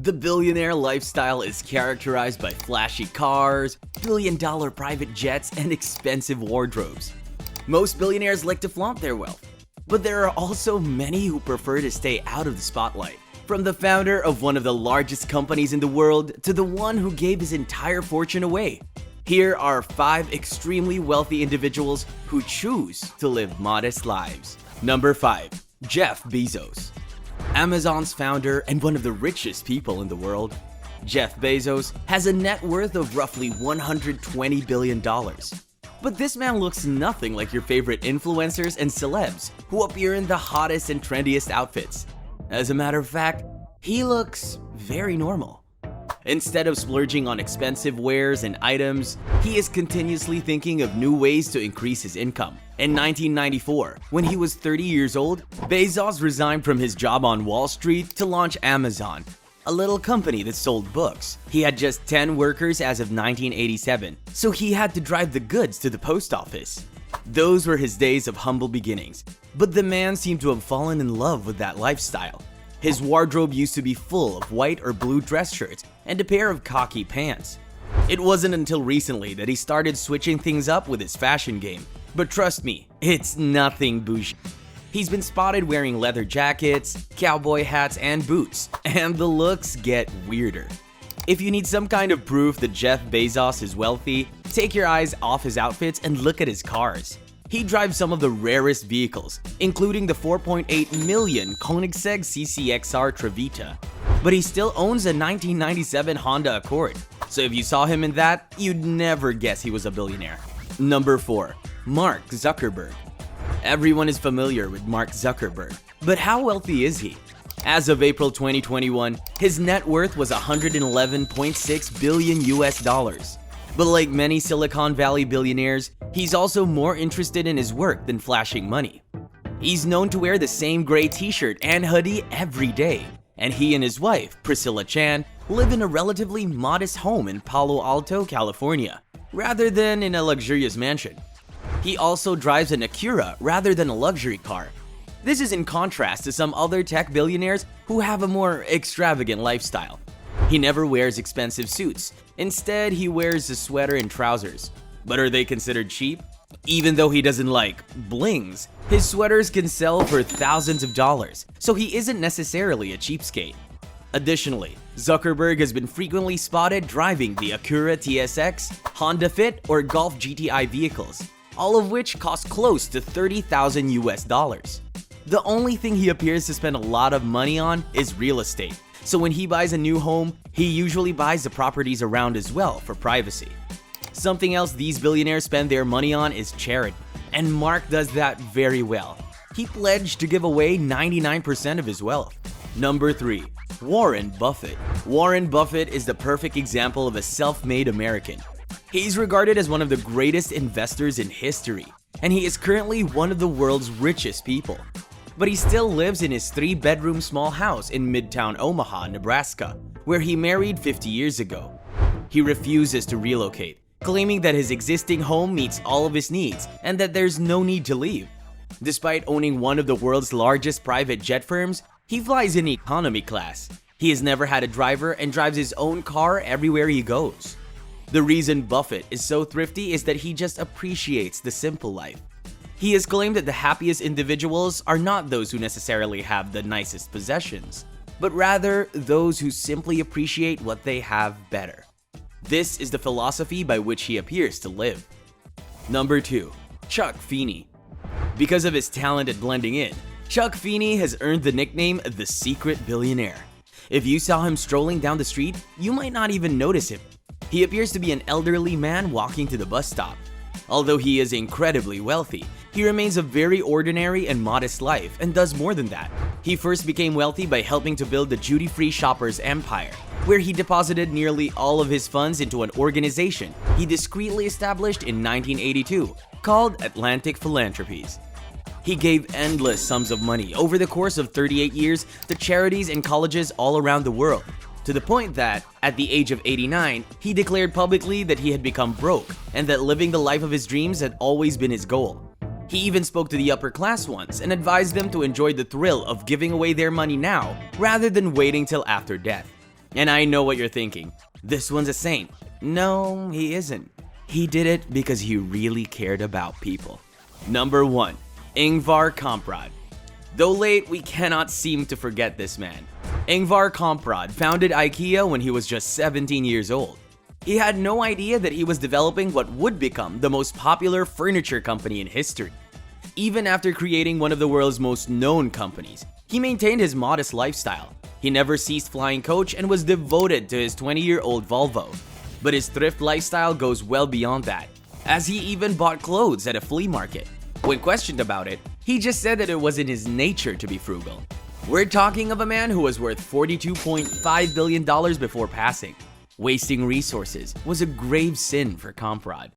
The billionaire lifestyle is characterized by flashy cars, billion-dollar private jets, and expensive wardrobes. Most billionaires like to flaunt their wealth, but there are also many who prefer to stay out of the spotlight. From the founder of one of the largest companies in the world to the one who gave his entire fortune away. Here are 5 extremely wealthy individuals who choose to live modest lives. Number 5. Jeff Bezos. Amazon's founder and one of the richest people in the world, Jeff Bezos has a net worth of roughly $120 billion. But this man looks nothing like your favorite influencers and celebs who appear in the hottest and trendiest outfits. As a matter of fact, he looks very normal. Instead of splurging on expensive wares and items, he is continuously thinking of new ways to increase his income. In 1994, when he was 30 years old, Bezos resigned from his job on Wall Street to launch Amazon, a little company that sold books. He had just 10 workers as of 1987, so he had to drive the goods to the post office. Those were his days of humble beginnings, but the man seemed to have fallen in love with that lifestyle. His wardrobe used to be full of white or blue dress shirts and a pair of khaki pants. It wasn't until recently that he started switching things up with his fashion game. But trust me, it's nothing bougie. He's been spotted wearing leather jackets, cowboy hats, and boots, and the looks get weirder. If you need some kind of proof that Jeff Bezos is wealthy, take your eyes off his outfits and look at his cars. He drives some of the rarest vehicles, including the 4.8 million Koenigsegg CCXR Trevita. But he still owns a 1997 Honda Accord, so if you saw him in that, you'd never guess he was a billionaire. Number 4. Mark Zuckerberg. Everyone is familiar with Mark Zuckerberg, but how wealthy is he? As of April 2021, his net worth was $111.6 billion US. But like many Silicon Valley billionaires, he's also more interested in his work than flashing money. He's known to wear the same gray t-shirt and hoodie every day, and he and his wife, Priscilla Chan, live in a relatively modest home in Palo Alto, California, rather than in a luxurious mansion. He also drives an Acura rather than a luxury car. This is in contrast to some other tech billionaires who have a more extravagant lifestyle. He never wears expensive suits. Instead, he wears a sweater and trousers. But are they considered cheap? Even though he doesn't like blings, his sweaters can sell for thousands of dollars, so he isn't necessarily a cheapskate. Additionally, Zuckerberg has been frequently spotted driving the Acura TSX, Honda Fit, or Golf GTI vehicles, all of which cost close to $30,000 US. The only thing he appears to spend a lot of money on is real estate. So when he buys a new home, he usually buys the properties around as well for privacy. Something else these billionaires spend their money on is charity, and Mark does that very well. He pledged to give away 99% of his wealth. Number 3. Warren Buffett. Warren Buffett is the perfect example of a self-made American. He's regarded as one of the greatest investors in history, and he is currently one of the world's richest people. But he still lives in his 3-bedroom small house in Midtown Omaha, Nebraska, where he married 50 years ago. He refuses to relocate, claiming that his existing home meets all of his needs and that there's no need to leave. Despite owning one of the world's largest private jet firms, he flies in economy class. He has never had a driver and drives his own car everywhere he goes. The reason Buffett is so thrifty is that he just appreciates the simple life. He has claimed that the happiest individuals are not those who necessarily have the nicest possessions, but rather those who simply appreciate what they have better. This is the philosophy by which he appears to live. Number 2. Chuck Feeney. Because of his talent at blending in, Chuck Feeney has earned the nickname the Secret Billionaire. If you saw him strolling down the street, you might not even notice him. He appears to be an elderly man walking to the bus stop. Although he is incredibly wealthy, he remains a very ordinary and modest life and does more than that. He first became wealthy by helping to build the duty-free shoppers empire, where he deposited nearly all of his funds into an organization he discreetly established in 1982 called Atlantic Philanthropies. He gave endless sums of money over the course of 38 years to charities and colleges all around the world, to the point that, at the age of 89, he declared publicly that he had become broke and that living the life of his dreams had always been his goal. He even spoke to the upper class once and advised them to enjoy the thrill of giving away their money now rather than waiting till after death. And I know what you're thinking. This one's a saint. No, he isn't. He did it because he really cared about people. Number 1. Ingvar Kamprad. Though late, we cannot seem to forget this man. Ingvar Kamprad founded IKEA when he was just 17 years old. He had no idea that he was developing what would become the most popular furniture company in history. Even after creating one of the world's most known companies, he maintained his modest lifestyle. He never ceased flying coach and was devoted to his 20-year-old Volvo. But his thrift lifestyle goes well beyond that, as he even bought clothes at a flea market. When questioned about it, he just said that it was in his nature to be frugal. We're talking of a man who was worth $42.5 billion before passing. Wasting resources was a grave sin for Kamprad.